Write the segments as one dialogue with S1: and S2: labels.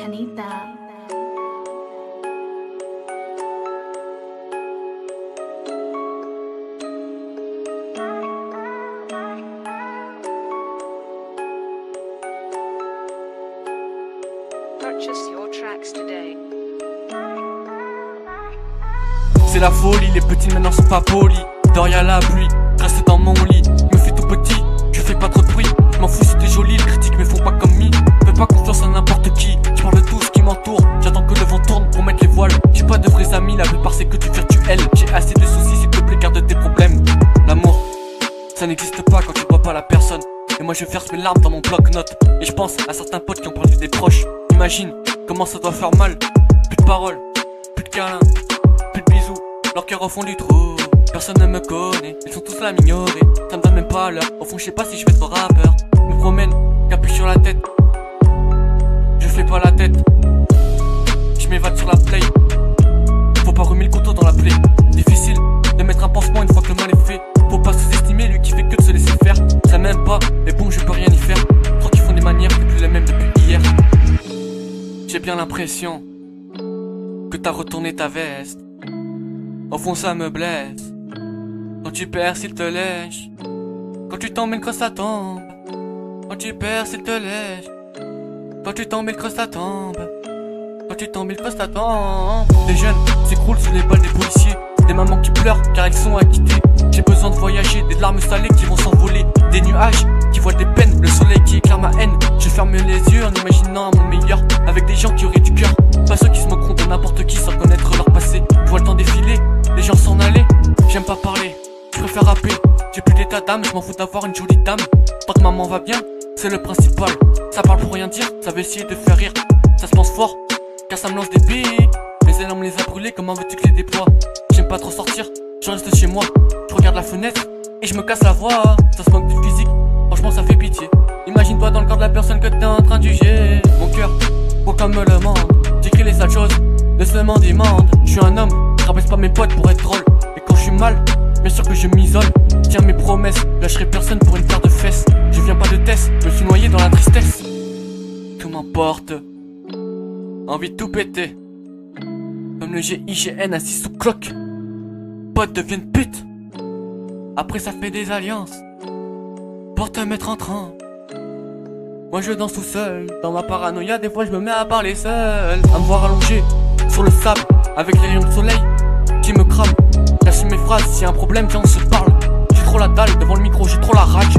S1: Kanita.
S2: Purchase your tracks today.
S3: C'est la folie, les petits maintenant sont pas polis. Dors y'a la pluie, reste dans mon lit. Me fais tout petit, je fais pas trop de bruit. Je m'en fous si t'es joli, les critiques me font pas comme mi. Fais pas confiance à n'importe qui, je parle de tout ce qui m'entoure. J'attends que le vent tourne pour mettre les voiles. J'ai pas de vrais amis, la plupart c'est que du virtuel. J'ai assez de soucis, s'il te plaît garde tes problèmes. L'amour, ça n'existe pas quand tu vois pas la personne. Et moi je verse mes larmes dans mon bloc-notes. Et je pense à certains potes qui ont perdu des proches. Imagine comment ça doit faire mal. Plus de paroles, plus de câlins, plus de bisous. Leur cœur au fond du trou. Personne ne me connaît, ils sont tous là à m'ignorer. Ça me donne même pas l'heure, au fond je sais pas si je vais être rappeur. Je me promène, capuche sur la tête. Je fais pas la tête. Je m'évade sur la play. Faut pas remuer le couteau dans la plaie. Difficile de mettre un pansement une fois que le mal est fait. Faut pas sous-estimer lui qui fait que de se laisser faire. Ça m'aime pas, mais bon je peux rien y faire. Trop qu'ils font des manières, c'est plus les mêmes depuis hier. J'ai bien l'impression que t'as retourné ta veste. Au fond ça me blesse. Quand tu perds s'il te lèche. Quand tu tombes et le creux ça tombe. Quand tu perds s'il te lèche. Quand tu tombes et le creux ça tombe. Quand tu tombes et le creux ça tombe. Des jeunes s'écroulent sous les balles des policiers. Des mamans qui pleurent car elles sont acquittées. J'ai besoin de voyager, des larmes salées qui vont s'envoler. Des nuages qui voient des peines, le soleil qui éclaire ma haine. Je ferme les yeux en imaginant un monde meilleur. Avec des gens qui auraient du cœur. Pas ceux qui se moqueront de n'importe qui sans connaître leur passé. Je vois le temps défiler, les gens s'en aller. J'aime pas parler, je préfère rapper. J'ai plus d'état d'âme, je m'en fous d'avoir une jolie dame. Tant que maman va bien, c'est le principal. Ça parle pour rien dire, ça veut essayer de faire rire. Ça se pense fort, car ça me lance des billes. Les ailes on me les a brûlés, comment veux-tu que les déploie? J'aime pas trop sortir, je reste chez moi. Je regarde la fenêtre et je me casse la voix. Ça se moque du physique, franchement ça fait pitié. Imagine-toi dans le corps de la personne que t'es en train de juger. Mon cœur, faut qu'on me le demande. J'écris les sales choses, laisse-le m'en demande. Je suis un homme, je rabaisse pas mes potes pour être drôle. Et quand je suis mal, bien sûr que je m'isole. Tiens mes promesses, lâcherai personne pour une paire de fesses. Je viens pas de test, je me suis noyé dans la tristesse. Tout m'emporte, envie de tout péter. Comme le GIGN assis sous cloque. Potes deviennent putes. Après ça fait des alliances pour te mettre en train. Moi je danse tout seul. Dans ma paranoïa des fois je me mets à parler seul. À me voir allongé sur le sable avec les rayons de soleil qui me crament. J'assume mes phrases, s'il y a un problème viens on se parle. J'ai trop la dalle devant le micro, j'ai trop la rage.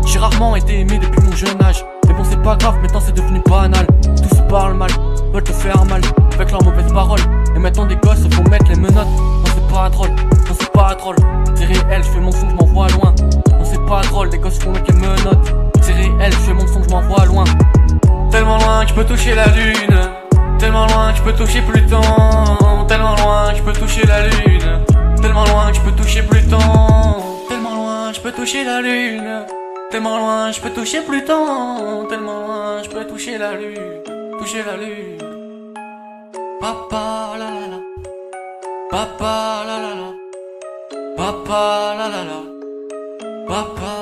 S3: J'ai rarement été aimé depuis mon jeune âge. Mais bon c'est pas grave, maintenant c'est devenu banal. Tous se parlent mal, veulent te faire mal avec leurs mauvaises paroles. Et maintenant des gosses se font mettre les menottes. Non c'est pas drôle, non c'est pas drôle. C'est réel, je fais mon son, je m'envoie loin. Non c'est pas drôle, des gosses font mettre les menottes. C'est réel, je fais mon son, je m'envoie loin. Tellement loin que je peux toucher la lune. Tellement loin que je peux toucher Pluton. Tellement loin que je peux toucher la lune. Tellement loin que je peux toucher Pluton. Tellement loin que je peux toucher la lune. Tellement loin je peux toucher Pluton. Tellement loin je peux toucher la lune. Toucher la lune. Papa la la la. Papa la la la. Papa la la la. Papa